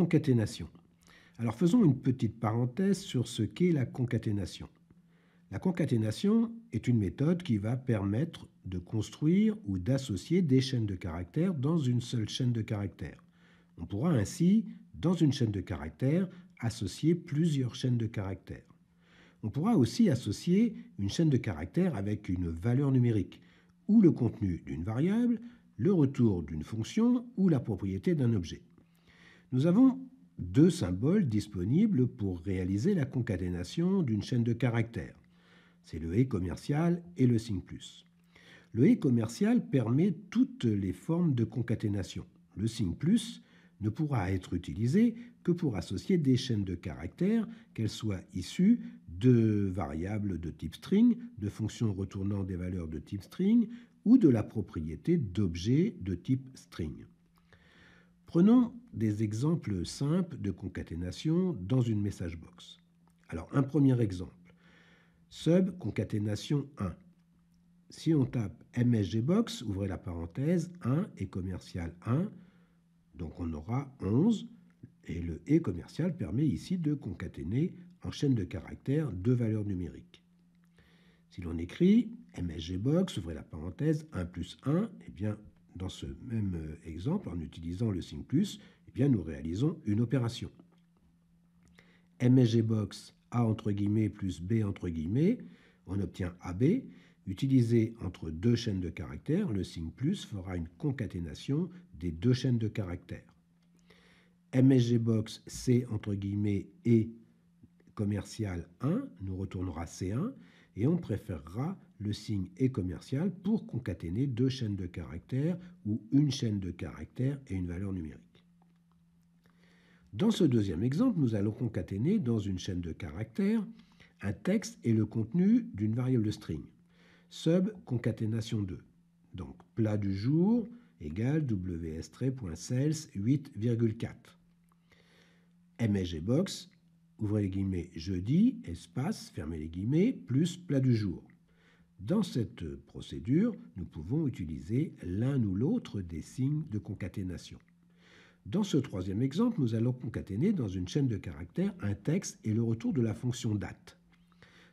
concaténation. Alors faisons une petite parenthèse sur ce qu'est la concaténation. La concaténation est une méthode qui va permettre de construire ou d'associer des chaînes de caractères dans une seule chaîne de caractères. On pourra ainsi, dans une chaîne de caractères, associer plusieurs chaînes de caractères. On pourra aussi associer une chaîne de caractères avec une valeur numérique, ou le contenu d'une variable, le retour d'une fonction ou la propriété d'un objet. Nous avons deux symboles disponibles pour réaliser la concaténation d'une chaîne de caractères. C'est le et commercial et le signe plus. Le et commercial permet toutes les formes de concaténation. Le signe plus ne pourra être utilisé que pour associer des chaînes de caractères, qu'elles soient issues de variables de type string, de fonctions retournant des valeurs de type string ou de la propriété d'objets de type string. Prenons des exemples simples de concaténation dans une message box. Alors, un premier exemple. Sub concaténation 1. Si on tape msgbox, ouvrez la parenthèse, 1 et commercial 1, donc on aura 11, et le et commercial permet ici de concaténer en chaîne de caractères deux valeurs numériques. Si l'on écrit msgbox, ouvrez la parenthèse, 1 plus 1, eh bien, dans ce même exemple, en utilisant le signe plus, eh bien, nous réalisons une opération. msgbox A entre guillemets plus B entre guillemets, on obtient AB. Utilisé entre deux chaînes de caractères, le signe plus fera une concaténation des deux chaînes de caractères. msgbox C entre guillemets et commercial 1 nous retournera C1 et on préférera le signe et commercial pour concaténer deux chaînes de caractères ou une chaîne de caractères et une valeur numérique. Dans ce deuxième exemple, nous allons concaténer dans une chaîne de caractères un texte et le contenu d'une variable string. Sub concaténation 2. Donc plat du jour égale wstray.sales 8,4. msgbox, ouvrez les guillemets, jeudi, espace, fermez les guillemets, plus plat du jour. Dans cette procédure, nous pouvons utiliser l'un ou l'autre des signes de concaténation. Dans ce troisième exemple, nous allons concaténer dans une chaîne de caractères un texte et le retour de la fonction date.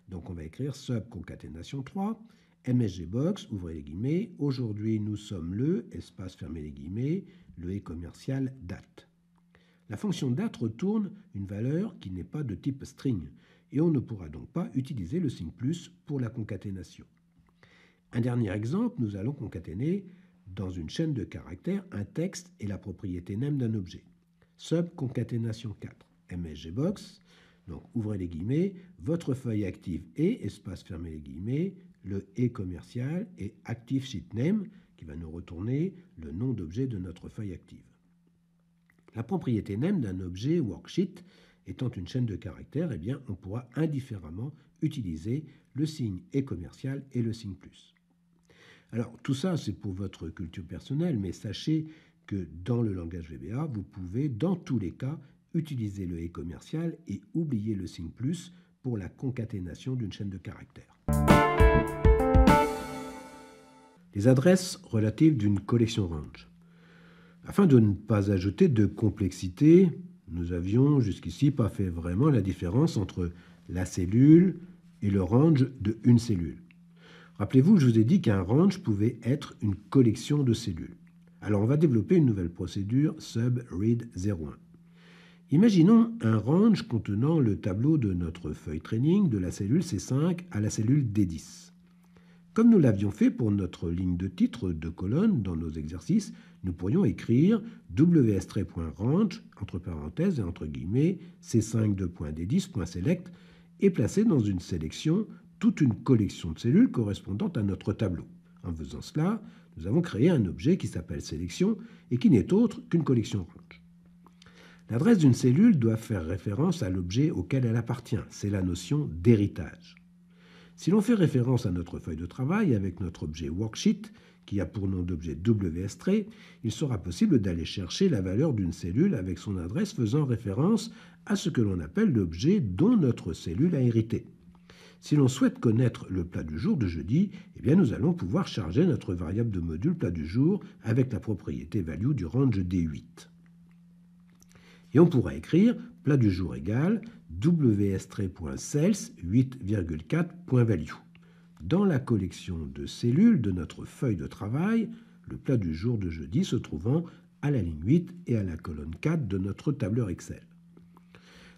Donc on va écrire sub concaténation 3, msgbox, ouvrez les guillemets, aujourd'hui nous sommes le, espace, fermez les guillemets, le et commercial date. La fonction date retourne une valeur qui n'est pas de type string et on ne pourra donc pas utiliser le signe plus pour la concaténation. Un dernier exemple, nous allons concaténer dans une chaîne de caractères un texte et la propriété name d'un objet. Sub concaténation 4, msgbox, donc ouvrez les guillemets, votre feuille active est, espace fermez les guillemets, le et commercial et active sheet name qui va nous retourner le nom d'objet de notre feuille active. La propriété name d'un objet worksheet étant une chaîne de caractères, eh bien, on pourra indifféremment utiliser le signe et commercial et le signe plus. Alors, tout ça, c'est pour votre culture personnelle, mais sachez que dans le langage VBA, vous pouvez, dans tous les cas, utiliser le et commercial et oublier le signe plus pour la concaténation d'une chaîne de caractères. Les adresses relatives d'une collection range. Afin de ne pas ajouter de complexité, nous avions jusqu'ici pas fait vraiment la différence entre la cellule et le range de une cellule. Rappelez-vous, je vous ai dit qu'un range pouvait être une collection de cellules. Alors on va développer une nouvelle procédure subRead01. Imaginons un range contenant le tableau de notre feuille training de la cellule C5 à la cellule D10. Comme nous l'avions fait pour notre ligne de titre de colonne dans nos exercices, nous pourrions écrire wstray.range, entre parenthèses et entre guillemets, c5.d10.select et placer dans une sélection toute une collection de cellules correspondant à notre tableau. En faisant cela, nous avons créé un objet qui s'appelle sélection et qui n'est autre qu'une collection range. L'adresse d'une cellule doit faire référence à l'objet auquel elle appartient. C'est la notion d'héritage. Si l'on fait référence à notre feuille de travail avec notre objet worksheet, qui a pour nom d'objet wstray, il sera possible d'aller chercher la valeur d'une cellule avec son adresse faisant référence à ce que l'on appelle l'objet dont notre cellule a hérité. Si l'on souhaite connaître le plat du jour de jeudi, eh bien nous allons pouvoir charger notre variable de module plat du jour avec la propriété value du range D8. Et on pourra écrire plat du jour égale ws-sales 8,4.value. Dans la collection de cellules de notre feuille de travail, le plat du jour de jeudi se trouvant à la ligne 8 et à la colonne 4 de notre tableur Excel.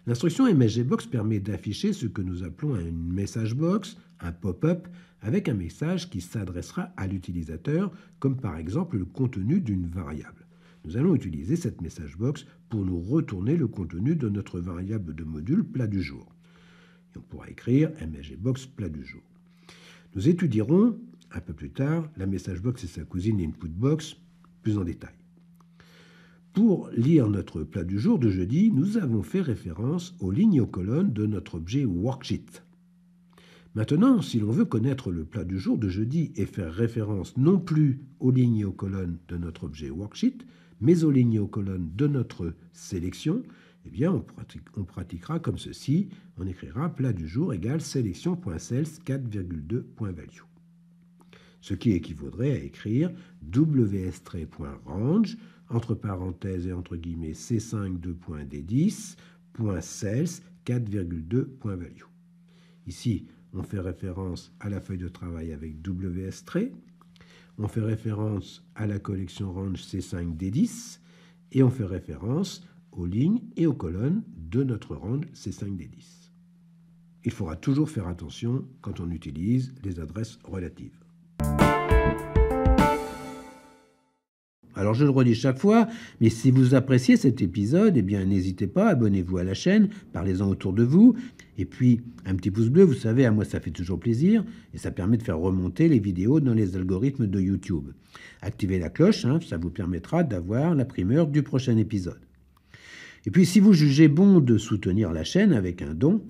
L'instruction MSGBox permet d'afficher ce que nous appelons une message box, un pop-up, avec un message qui s'adressera à l'utilisateur, comme par exemple le contenu d'une variable. Nous allons utiliser cette message box pour nous retourner le contenu de notre variable de module plat du jour. Et on pourra écrire MSGBox plat du jour. Nous étudierons un peu plus tard la message box et sa cousine input box plus en détail. Pour lire notre plat du jour de jeudi, nous avons fait référence aux lignes et aux colonnes de notre objet worksheet. Maintenant, si l'on veut connaître le plat du jour de jeudi et faire référence non plus aux lignes et aux colonnes de notre objet worksheet, mais aux lignes et aux colonnes de notre sélection, eh bien, on pratiquera comme ceci. On écrira plat du jour égale sélection.sales 4,2.value. Ce qui équivaudrait à écrire ws-range entre parenthèses et entre guillemets c5.d10.sales 4,2.value. Ici, on fait référence à la feuille de travail avec ws-. On fait référence à la collection range C5D10 et on fait référence aux lignes et aux colonnes de notre range C5D10. Il faudra toujours faire attention quand on utilise les adresses relatives. Alors je le redis chaque fois, mais si vous appréciez cet épisode, eh bien n'hésitez pas, abonnez-vous à la chaîne, parlez-en autour de vous, et puis un petit pouce bleu, vous savez, à moi ça fait toujours plaisir, et ça permet de faire remonter les vidéos dans les algorithmes de YouTube. Activez la cloche, ça vous permettra d'avoir la primeur du prochain épisode. Et puis si vous jugez bon de soutenir la chaîne avec un don,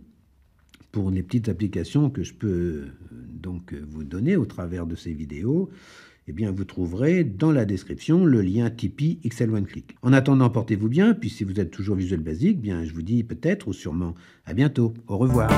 pour les petites applications que je peux donc vous donner au travers de ces vidéos, eh bien, vous trouverez dans la description le lien Tipeee XL One Click. En attendant, portez-vous bien, puis si vous êtes toujours Visual Basic, bien, je vous dis peut-être ou sûrement à bientôt. Au revoir.